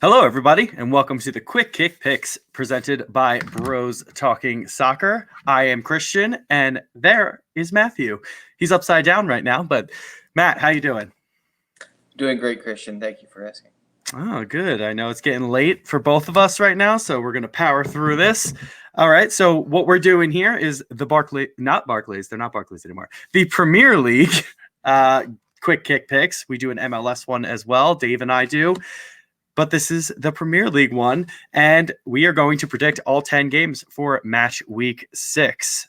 Hello, everybody, and welcome to the Quick Kick Picks presented by Bros Talking Soccer. I am Christian, and there is Matthew. He's upside down right now, but Matt, how you doing? Doing great, Christian. Thank you for asking. Oh, good. I know it's getting late for both of us right now, so we're going to power through this. All right, so what we're doing here is the not Barclays, they're not Barclays anymore, the Premier League Quick Kick Picks. We do an MLS one as well, Dave and I do. But this is the Premier League one, and we are going to predict all 10 games for match week 6.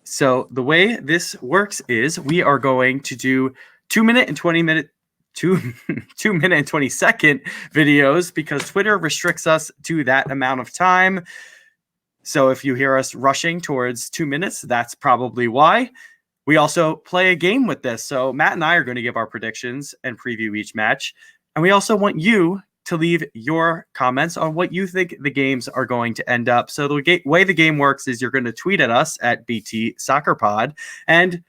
So the way this works is we are going to do 2 minute and 20 minute 2 minute and 20 second videos because Twitter restricts us to that amount of time. So if you hear us rushing towards 2 minutes, that's probably why. We also play a game with this. So Matt and I are going to give our predictions and preview each match. And we also want you to leave your comments on what you think the games are going to end up. So the way the game works is you're going to tweet at us at BT Soccer Pod, and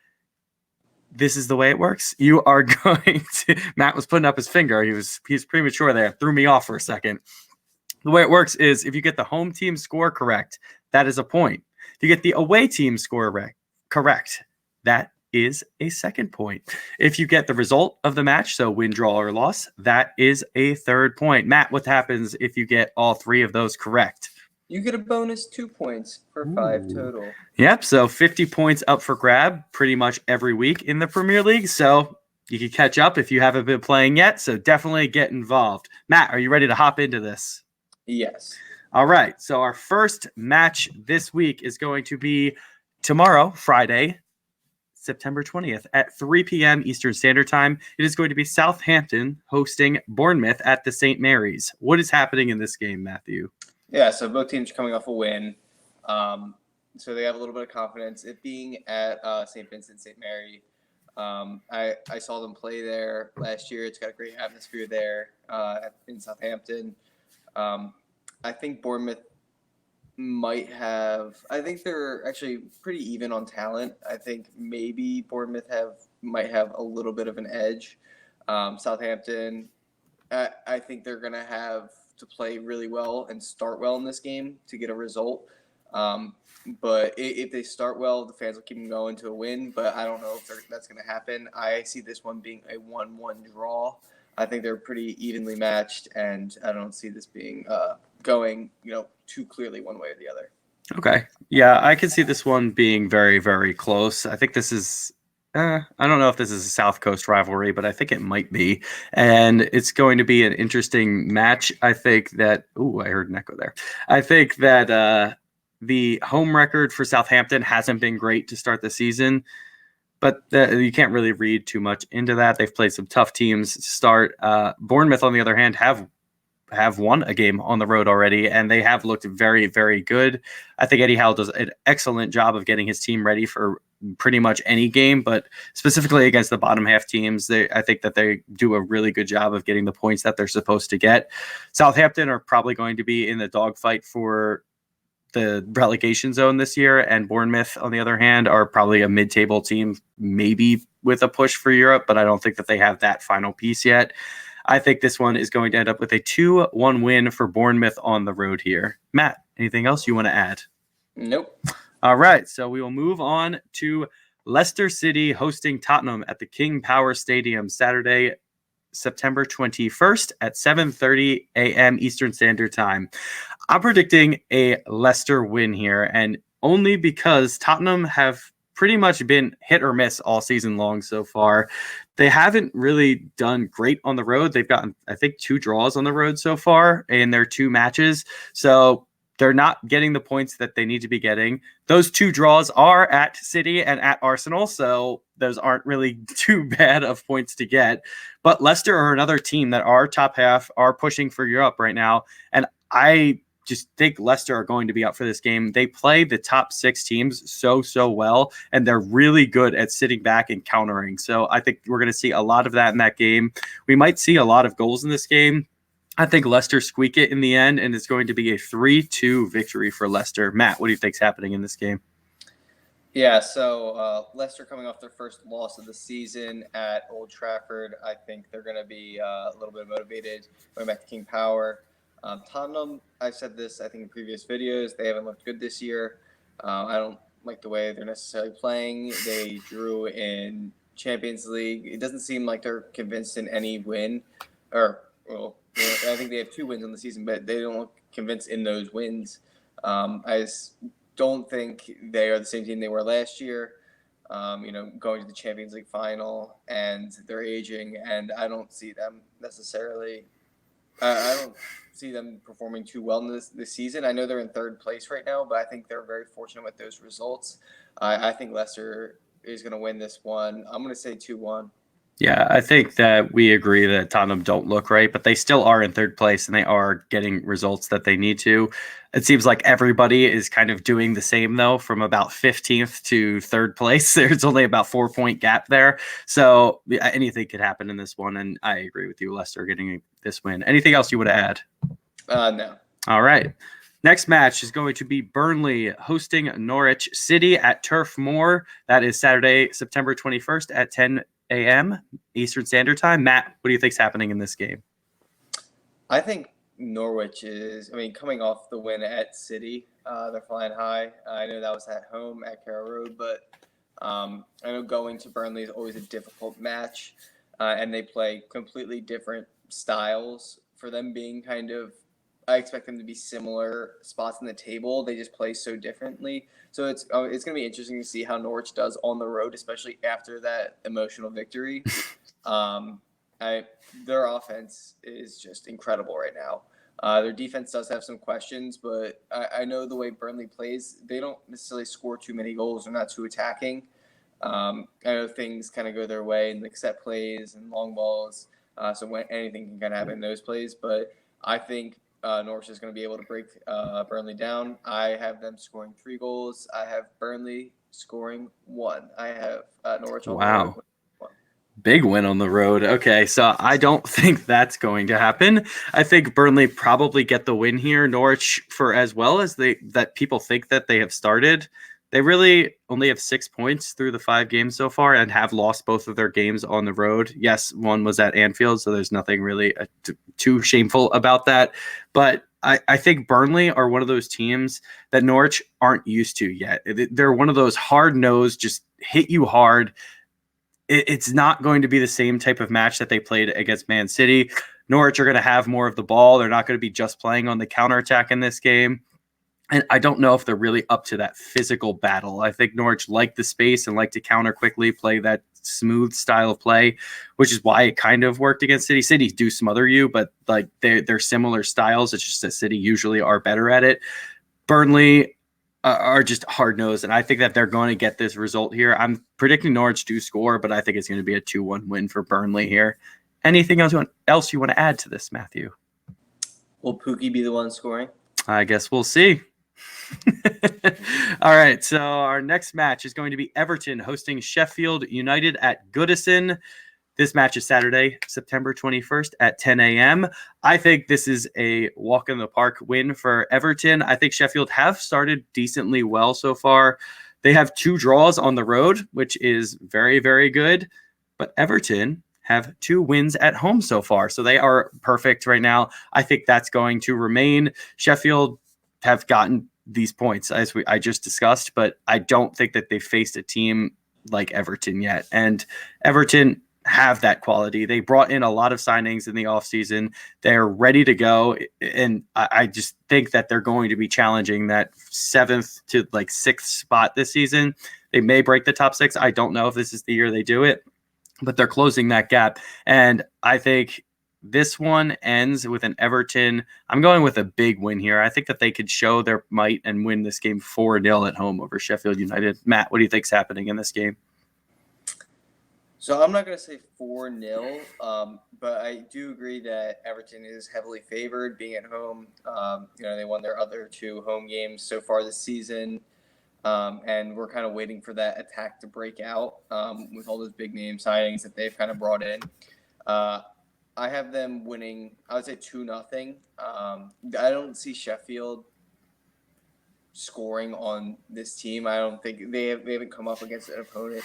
this is the way it works. You are going to Matt was putting up his finger. He's premature there. Threw me off for a second. The way it works is if you get the home team score correct, that is a point. If you get the away team score correct, that is a second point. If you get the result of the match, so win, draw, or loss, that is a third point. Matt, what happens if you get all 3 of those correct? You get a bonus 2 points for 5 total. Yep, so 50 points up for grab pretty much every week in the Premier League. So you can catch up if you haven't been playing yet. So definitely get involved. Matt, are you ready to hop into this? Yes. All right, so our first match this week is going to be tomorrow, Friday, September 20th at 3 p.m. Eastern Standard Time. It is going to be Southampton hosting Bournemouth at the St. Mary's. What is happening in this game, Matthew? Yeah, so both teams are coming off a win. So they have a little bit of confidence. It being at St. Vincent, St. Mary, I saw them play there last year. It's got a great atmosphere there in Southampton. I think Bournemouth I think they're actually pretty even on talent. I think maybe Bournemouth might have a little bit of an edge. Southampton, I think they're going to have to play really well and start well in this game to get a result. But if they start well, the fans will keep them going to a win. But I don't know if that's going to happen. I see this one being a 1-1 draw. I think they're pretty evenly matched, and I don't see this being going, too clearly one way or the other. Okay. Yeah, I can see this one being very, very close. I think this is, I don't know if this is a South Coast rivalry, but I think it might be. And it's going to be an interesting match. I think that, I heard an echo there. I think that the home record for Southampton hasn't been great to start the season. But you can't really read too much into that. They've played some tough teams to start. Bournemouth, on the other hand, have won a game on the road already, and they have looked very, very good. I think Eddie Howe does an excellent job of getting his team ready for pretty much any game, but specifically against the bottom half teams, I think that they do a really good job of getting the points that they're supposed to get. Southampton are probably going to be in the dogfight for the relegation zone this year, and Bournemouth, on the other hand, are probably a mid-table team, maybe with a push for Europe, but I don't think that they have that final piece yet. I think this one is going to end up with a 2-1 win for Bournemouth on the road here. Matt, anything else you want to add? Nope. All right, so we will move on to Leicester City hosting Tottenham at the King Power Stadium Saturday, September 21st at 7:30 a.m. Eastern Standard Time. I'm predicting a Leicester win here, and only because Tottenham have pretty much been hit or miss all season long so far. They haven't really done great on the road. They've gotten, I think, 2 draws on the road so far in their 2 matches. So they're not getting the points that they need to be getting. Those 2 draws are at City and at Arsenal, so those aren't really too bad of points to get. But Leicester are another team that are top half, are pushing for Europe right now, and I just think Leicester are going to be up for this game. They play the top 6 teams so well, and they're really good at sitting back and countering. So I think we're going to see a lot of that in that game. We might see a lot of goals in this game. I think Leicester squeak it in the end, and it's going to be a 3-2 victory for Leicester. Matt, what do you think's happening in this game? Yeah, so Leicester coming off their first loss of the season at Old Trafford. I think they're going to be a little bit motivated going back to King Power. Tottenham, I've said this, I think, in previous videos. They haven't looked good this year. I don't like the way they're necessarily playing. They drew in Champions League. It doesn't seem like they're convinced in any win. I think they have 2 wins on the season, but they don't look convinced in those wins. I don't think they are the same team they were last year. Going to the Champions League final, and they're aging, and I don't see them necessarily. I don't see them performing too well in this season. I know they're in 3rd place right now, but I think they're very fortunate with those results. I think Leicester is going to win this one. I'm going to say 2-1. Yeah, I think that we agree that Tottenham don't look right, but they still are in 3rd place and they are getting results that they need to. It seems like everybody is kind of doing the same, though, from about 15th to 3rd place. There's only about 4-point gap there. So anything could happen in this one. And I agree with you, Leicester getting this win. Anything else you would add? No. All right. Next match is going to be Burnley hosting Norwich City at Turf Moor. That is Saturday, September 21st at 10 a.m. Eastern Standard Time. Matt, what do you think is happening in this game? I think Norwich coming off the win at City, they're flying high. I know that was at home at Carrow Road, but I know going to Burnley is always a difficult match, and they play completely different styles. For them being I expect them to be similar spots in the table. They just play so differently. So it's going to be interesting to see how Norwich does on the road, especially after that emotional victory. Their offense is just incredible right now. Their defense does have some questions, but I know the way Burnley plays, they don't necessarily score too many goals. They're not too attacking. I know things kind of go their way in like set plays and long balls. So when anything can kind of happen in those plays, but I think Norwich is going to be able to break Burnley down. I have them scoring 3 goals. I have Burnley scoring 1. I have Norwich on the road. Wow. Big win on the road. Okay, so I don't think that's going to happen. I think Burnley probably get the win here. Norwich, for as well as that people think that they have started, they really only have 6 points through the 5 games so far and have lost both of their games on the road. Yes, one was at Anfield, so there's nothing really too shameful about that. But I think Burnley are one of those teams that Norwich aren't used to yet. They're one of those hard-nosed, just hit you hard. It's not going to be the same type of match that they played against Man City. Norwich are going to have more of the ball. They're not going to be just playing on the counterattack in this game. And I don't know if they're really up to that physical battle. I think Norwich like the space and like to counter quickly, play that smooth style of play, which is why it kind of worked against City. City do smother you, but like they're similar styles. It's just that City usually are better at it. Burnley are just hard-nosed, and I think that they're going to get this result here. I'm predicting Norwich to score, but I think it's going to be a 2-1 win for Burnley here. Anything else you want to add to this, Matthew? Will Pookie be the one scoring? I guess we'll see. All right, so our next match is going to be Everton hosting Sheffield United at Goodison. This match is Saturday, September 21st at 10 a.m. I think this is a walk in the park win for Everton. I think Sheffield have started decently well so far. They have 2 draws on the road, which is very, very good. But Everton have 2 wins at home so far. So they are perfect right now. I think that's going to remain. Sheffield have gotten these points, as I just discussed, but I don't think that they faced a team like Everton yet. And Everton have that quality. They brought in a lot of signings in the offseason. They're ready to go. And I just think that they're going to be challenging that 7th to 6th spot this season. They may break the top 6. I don't know if this is the year they do it, but they're closing that gap. And I think this one ends with an Everton. I'm going with a big win here. I think that they could show their might and win this game 4-0 at home over Sheffield United. Matt, what do you think's happening in this game? So I'm not going to say 4-0, but I do agree that Everton is heavily favored being at home. They won their other 2 home games so far this season, and we're kind of waiting for that attack to break out with all those big name signings that they've kind of brought in. I have them winning, I would say 2-0. I don't see Sheffield scoring on this team. I don't think they haven't come up against an opponent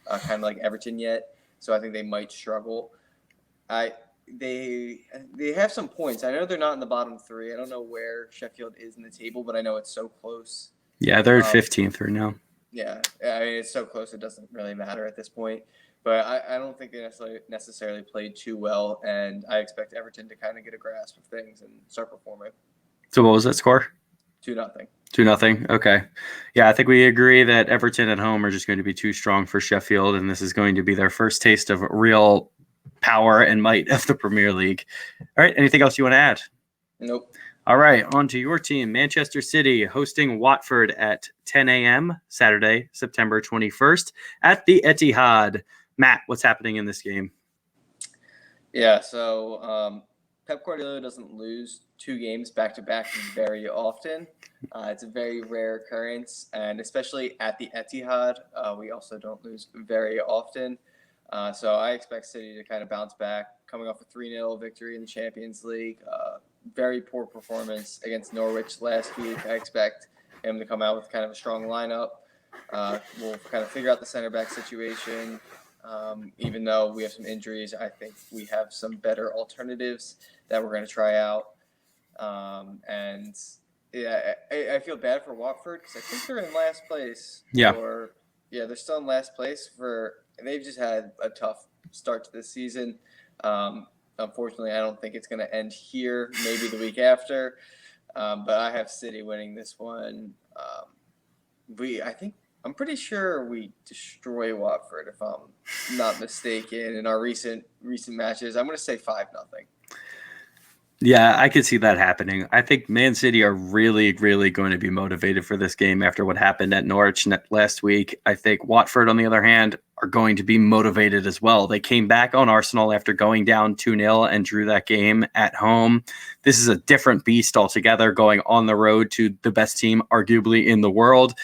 kind of like Everton yet, so I think they might struggle. They have some points. I know they're not in the bottom three. I don't know where Sheffield is in the table, but I know it's so close. Yeah, they're at 15th right now. Yeah, I mean it's so close it doesn't really matter at this point. But I don't think they necessarily played too well, and I expect Everton to kind of get a grasp of things and start performing. So what was that score? 2-0. 2-0. Okay. Yeah, I think we agree that Everton at home are just going to be too strong for Sheffield, and this is going to be their first taste of real power and might of the Premier League. All right. Anything else you want to add? Nope. All right. On to your team. Manchester City hosting Watford at 10 a.m. Saturday, September 21st at the Etihad. Matt, what's happening in this game? Yeah, so Pep Guardiola doesn't lose 2 games back-to-back very often. It's a very rare occurrence, and especially at the Etihad, we also don't lose very often. So I expect City to kind of bounce back, coming off a 3-0 victory in the Champions League. Very poor performance against Norwich last week. I expect him to come out with kind of a strong lineup. We'll kind of figure out the center back situation. Even though we have some injuries, I think we have some better alternatives that we're going to try out. And yeah, I feel bad for Watford because I think they're in last place. Yeah. They're still in last place they've just had a tough start to this season. Unfortunately, I don't think it's going to end here, maybe the week after. But I have City winning this one. I'm pretty sure we destroy Watford, if I'm not mistaken, in our recent matches. I'm going to say 5-0. Yeah, I could see that happening. I think Man City are really, really going to be motivated for this game after what happened at Norwich last week. I think Watford, on the other hand, are going to be motivated as well. They came back on Arsenal after going down 2-0 and drew that game at home. This is a different beast altogether, going on the road to the best team, arguably, in the world.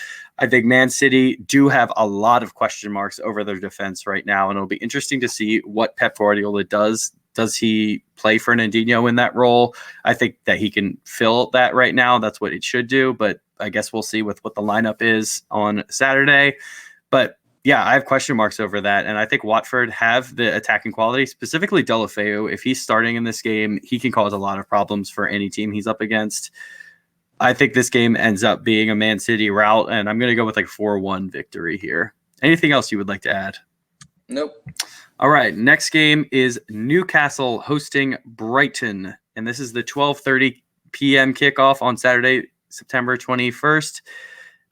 I think Man City do have a lot of question marks over their defense right now, and it'll be interesting to see what Pep Guardiola does. Does he play Fernandinho in that role? I think that he can fill that right now. That's what it should do, but I guess we'll see with what the lineup is on Saturday. But yeah, I have question marks over that, and I think Watford have the attacking quality, specifically Deulofeu. If he's starting in this game, he can cause a lot of problems for any team he's up against. I think this game ends up being a Man City rout, and I'm going to go with like 4-1 victory here. Anything else you would like to add? Nope. All right, next game is Newcastle hosting Brighton, and this is the 12:30 p.m. kickoff on Saturday, September 21st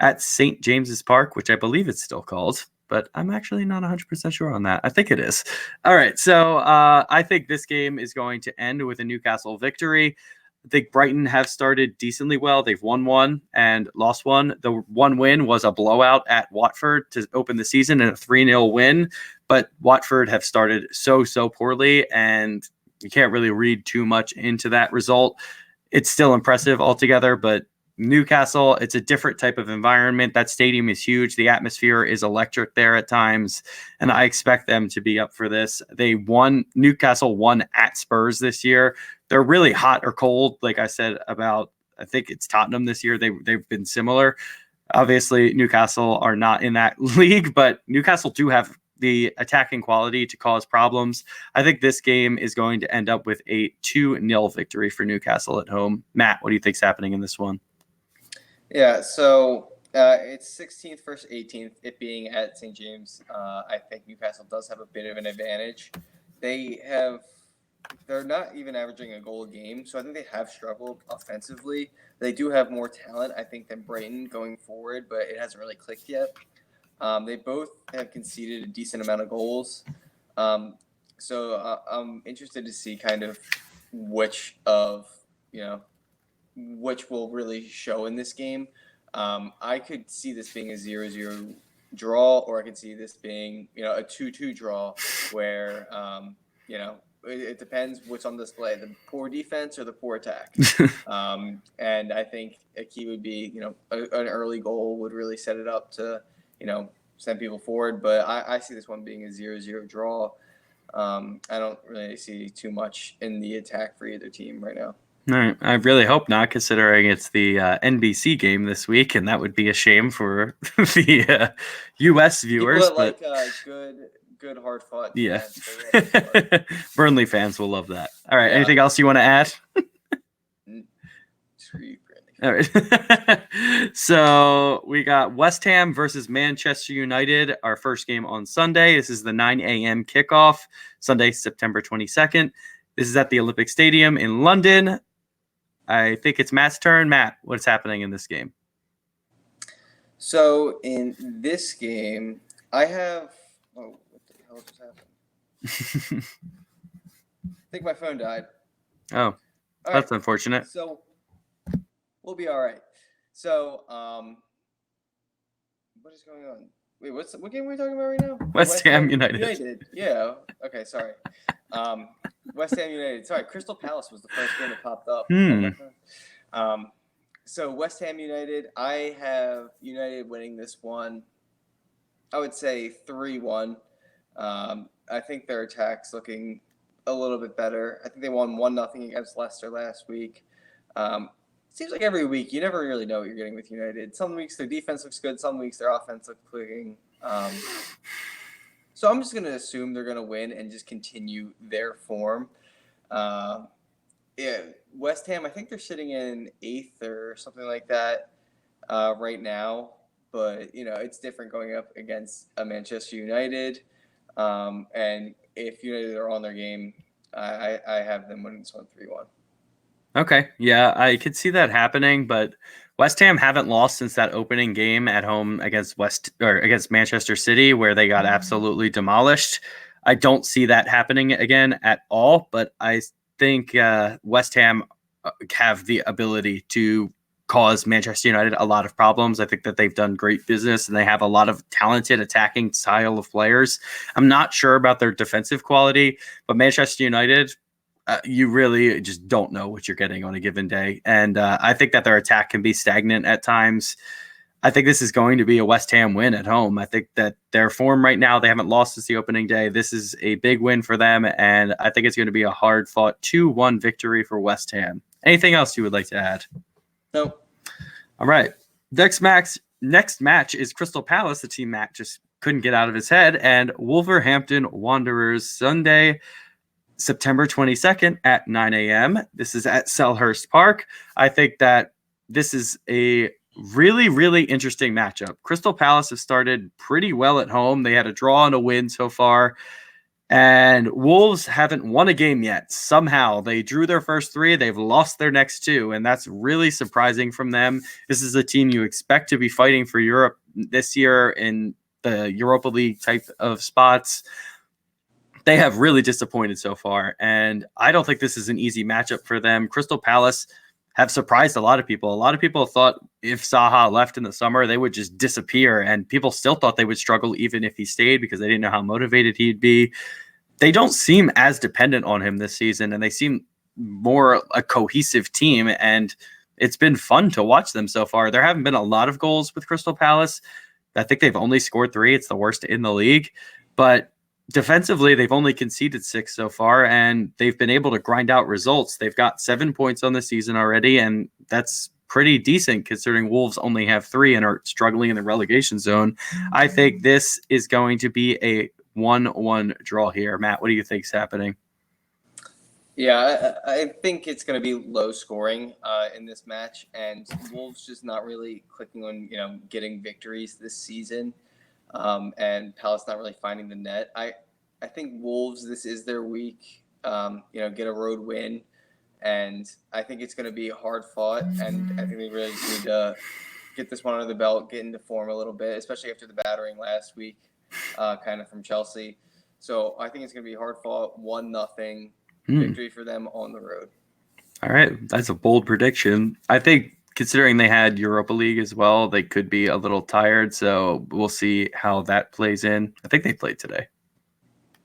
at St. James's Park, which I believe it's still called, but I'm actually not 100% sure on that. I think it is. All right, so I think this game is going to end with a Newcastle victory. I think Brighton have started decently well. They've won 1 and lost 1. The 1 win was a blowout at Watford to open the season and a 3-0 win. But Watford have started so poorly, and you can't really read too much into that result. It's still impressive altogether, but Newcastle, it's a different type of environment. That stadium is huge. The atmosphere is electric there at times, and I expect them to be up for this. Newcastle won at Spurs this year. They're really hot or cold, like I said about, I think it's Tottenham this year. They've been similar. Obviously, Newcastle are not in that league, but Newcastle do have the attacking quality to cause problems. I think this game is going to end up with a 2-0 victory for Newcastle at home. Matt, what do you think's happening in this one? Yeah, so it's 16th versus 18th, it being at St. James. I think Newcastle does have a bit of an advantage. They're not even averaging a goal a game, so I think they have struggled offensively. They do have more talent, I think, than Brighton going forward, but it hasn't really clicked yet. They both have conceded a decent amount of goals. So I'm interested to see kind of which will really show in this game. I could see this being a 0-0 draw, or I could see this being, a 2-2 draw where, it depends what's on display, the poor defense or the poor attack. And I think a key would be, an early goal would really set it up to, send people forward. But I see this one being a 0-0 draw. I don't really see too much in the attack for either team right now. All right. I really hope not, considering it's the NBC game this week, and that would be a shame for the U.S. People viewers. that But like good hard fought yeah, defense, they love this part. Burnley fans will love that. All right. Yeah. Anything else you want to add? Screw you, Brandy. All right. So we got West Ham versus Manchester United, our first game on Sunday. This is the 9 a.m. kickoff, Sunday, September 22nd. This is at the Olympic Stadium in London. I think it's Matt's turn. Matt, what's happening in this game? So in this game, I have. Oh, what the hell just happened? I think my phone died. Oh, All that's right, unfortunate. so we'll be all right. So, what is going on? Wait, what game are we talking about right now? West Ham United. Yeah. Okay, sorry. West Ham United. Sorry, Crystal Palace was the first game that popped up. So West Ham United, I have United winning this one. I would say 3-1. I think their attack's looking a little bit better. I think they won 1-0 against Leicester last week. Seems like every week you never really know what you're getting with United. Some weeks their defense looks good. Some weeks their offense looks clicking. So I'm just going to assume they're going to win and just continue their form. Yeah, West Ham, I think they're sitting in 8th or something like that right now. But, it's different going up against a Manchester United. And if United are on their game, I have them winning this one 3-1. Okay, yeah, I could see that happening, but West Ham haven't lost since that opening game at home against against Manchester City, where they got absolutely demolished. I don't see that happening again at all, but I think West Ham have the ability to cause Manchester United a lot of problems. I think that they've done great business and they have a lot of talented attacking style of players. I'm not sure about their defensive quality, but Manchester United, you really just don't know what you're getting on a given day. And I think that their attack can be stagnant at times. I think this is going to be a West Ham win at home. I think that their form right now, they haven't lost since the opening day. This is a big win for them, and I think it's going to be a hard-fought 2-1 victory for West Ham. Anything else you would like to add? No. All right. Next match is Crystal Palace, the team Matt just couldn't get out of his head, and Wolverhampton Wanderers, Sunday, September 22nd at 9 a.m. This is at Selhurst Park. I think that this is a really, really interesting matchup. Crystal Palace has started pretty well at home. They had a draw and a win so far. And Wolves haven't won a game yet. Somehow they drew their first 3. They've lost their next 2. And that's really surprising from them. This is a team you expect to be fighting for Europe this year in the Europa League type of spots. They have really disappointed so far, and I don't think this is an easy matchup for them. Crystal Palace have surprised a lot of people. A lot of people thought if Zaha left in the summer, they would just disappear, and people still thought they would struggle even if he stayed because they didn't know how motivated he'd be. They don't seem as dependent on him this season, and they seem more a cohesive team, and it's been fun to watch them so far. There haven't been a lot of goals with Crystal Palace. I think they've only scored 3. It's the worst in the league, but defensively, they've only conceded 6 so far, and they've been able to grind out results. They've got 7 points on the season already, and that's pretty decent considering Wolves only have 3 and are struggling in the relegation zone. I think this is going to be a 1-1 draw here. Matt, what do you think is happening? Yeah, I think it's going to be low scoring in this match, and Wolves just not really clicking on getting victories this season. And Palace not really finding the net. I think Wolves, this is their week, get a road win. And I think it's going to be hard fought. And I think they really just need to get this one under the belt, get into form a little bit, especially after the battering last week, kind of from Chelsea. So I think it's going to be hard fought, 1-0 victory for them on the road. All right. That's a bold prediction. I think considering they had Europa League as well, they could be a little tired. So we'll see how that plays in. I think they played today.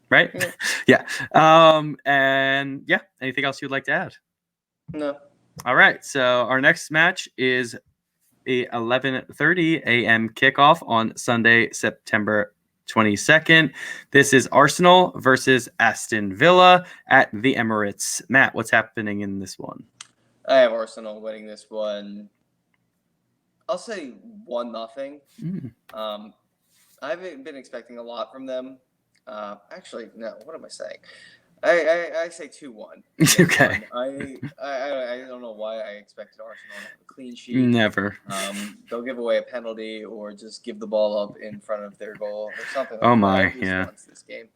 Right? Yeah. And yeah, anything else you'd like to add? No. All right. So our next match is a 11:30 a.m. kickoff on Sunday, September 22nd. This is Arsenal versus Aston Villa at the Emirates. Matt, what's happening in this one? I have Arsenal winning this one. I'll say 1-0. I haven't been expecting a lot from them. Actually, no. What am I saying? I say 2-1. Okay. I don't know why I expected Arsenal to have a clean sheet. Never. They'll give away a penalty or just give the ball up in front of their goal or something like Oh that. my, At least once this game.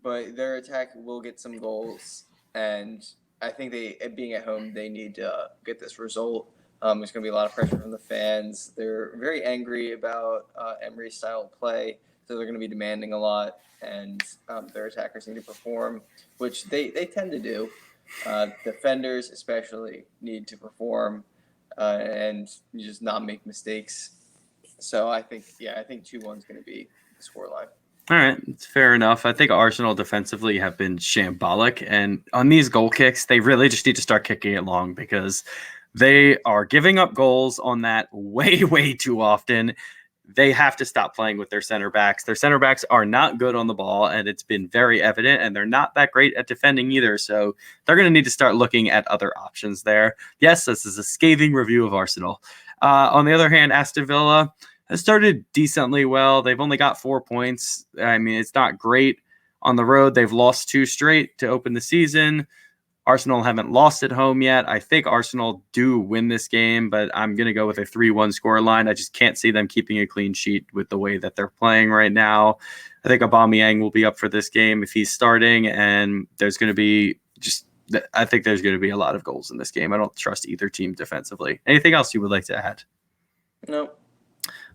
But their attack will get some goals, and I think being at home, they need to get this result. There's going to be a lot of pressure from the fans. They're very angry about Emery's style of play, so they're going to be demanding a lot, and their attackers need to perform, which they tend to do. Defenders especially need to perform and just not make mistakes. So I think 2-1 is going to be the scoreline. All right, it's fair enough. I think Arsenal defensively have been shambolic, and on these goal kicks, they really just need to start kicking it long because they are giving up goals on that way, way too often. They have to stop playing with their center backs. Their center backs are not good on the ball, and it's been very evident, and they're not that great at defending either. So they're going to need to start looking at other options there. Yes, this is a scathing review of Arsenal. On the other hand, Aston Villa has started decently well. They've only got 4 points. I mean, it's not great on the road. They've lost 2 straight to open the season. Arsenal haven't lost at home yet. I think Arsenal do win this game, but I'm going to go with a 3-1 scoreline. I just can't see them keeping a clean sheet with the way that they're playing right now. I think Aubameyang will be up for this game if he's starting, and there's going to be I think there's going to be a lot of goals in this game. I don't trust either team defensively. Anything else you would like to add? No.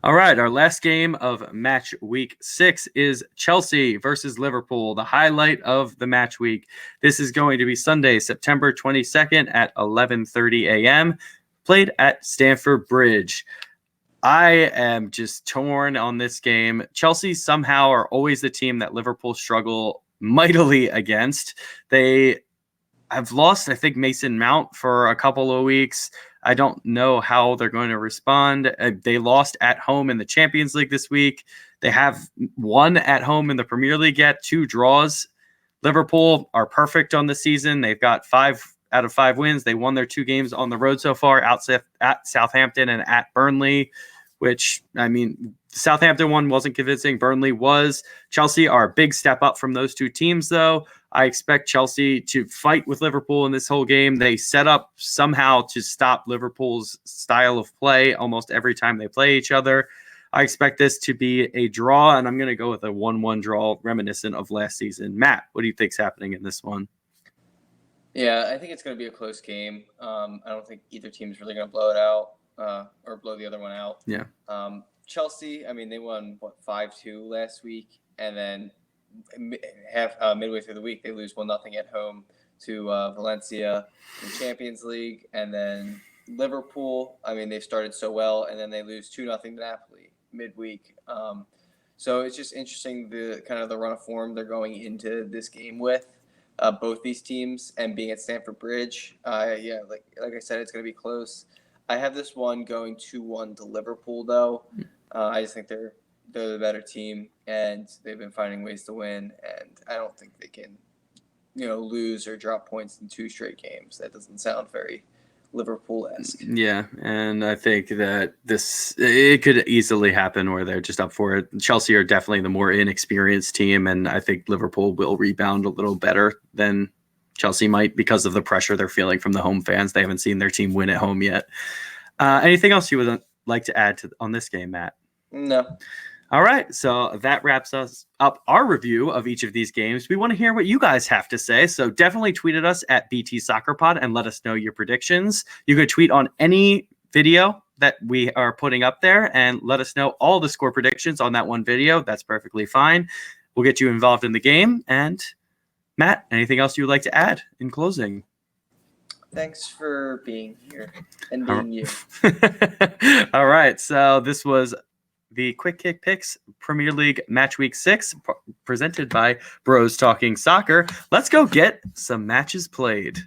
All right, our last game of match week 6 is Chelsea versus Liverpool, the highlight of the match week. This is going to be Sunday, September 22nd at 11:30 a.m., played at Stamford Bridge. I am just torn on this game. Chelsea somehow are always the team that Liverpool struggle mightily against. They have lost, I think, Mason Mount for a couple of weeks. I don't know how they're going to respond. They lost at home in the Champions League this week. They have won at home in the Premier League yet, 2 draws. Liverpool are perfect on the season. They've got 5 out of 5 wins. They won their 2 games on the road so far, at Southampton and at Burnley, which, I mean, Southampton one wasn't convincing. Burnley was. Chelsea are a big step up from those 2 teams, though. I expect Chelsea to fight with Liverpool in this whole game. They set up somehow to stop Liverpool's style of play almost every time they play each other. I expect this to be a draw, and I'm going to go with a 1-1 draw reminiscent of last season. Matt, what do you think's happening in this one? Yeah, I think it's going to be a close game. I don't think either team's really going to blow it out or blow the other one out. Yeah. Chelsea, I mean, they won, 5-2 last week, and then midway through the week, they lose 1-0 at home to Valencia in the Champions League. And then Liverpool, I mean, they started so well, and then they lose 2-0 to Napoli midweek. So it's just interesting the kind of the run of form they're going into this game with, both these teams, and being at Stamford Bridge. Yeah, like I said, it's going to be close. I have this one going 2-1 to Liverpool, though. I just think they're the better team, and they've been finding ways to win, and I don't think they can, lose or drop points in 2 straight games. That doesn't sound very Liverpool-esque. Yeah, and I think that it could easily happen where they're just up for it. Chelsea are definitely the more inexperienced team, and I think Liverpool will rebound a little better than Chelsea might because of the pressure they're feeling from the home fans. They haven't seen their team win at home yet. Anything else you would like to add on this game, Matt? No. All right, so that wraps us up our review of each of these games. We want to hear what you guys have to say, so definitely tweet at us at BT Soccer Pod and let us know your predictions. You could tweet on any video that we are putting up there and let us know all the score predictions on that one video. That's perfectly fine. We'll get you involved in the game. And Matt, anything else you would like to add in closing? Thanks for being here and being you. All right, so this was the Quick Kick Picks Premier League Match Week 6, presented by Bros Talking Soccer. Let's go get some matches played.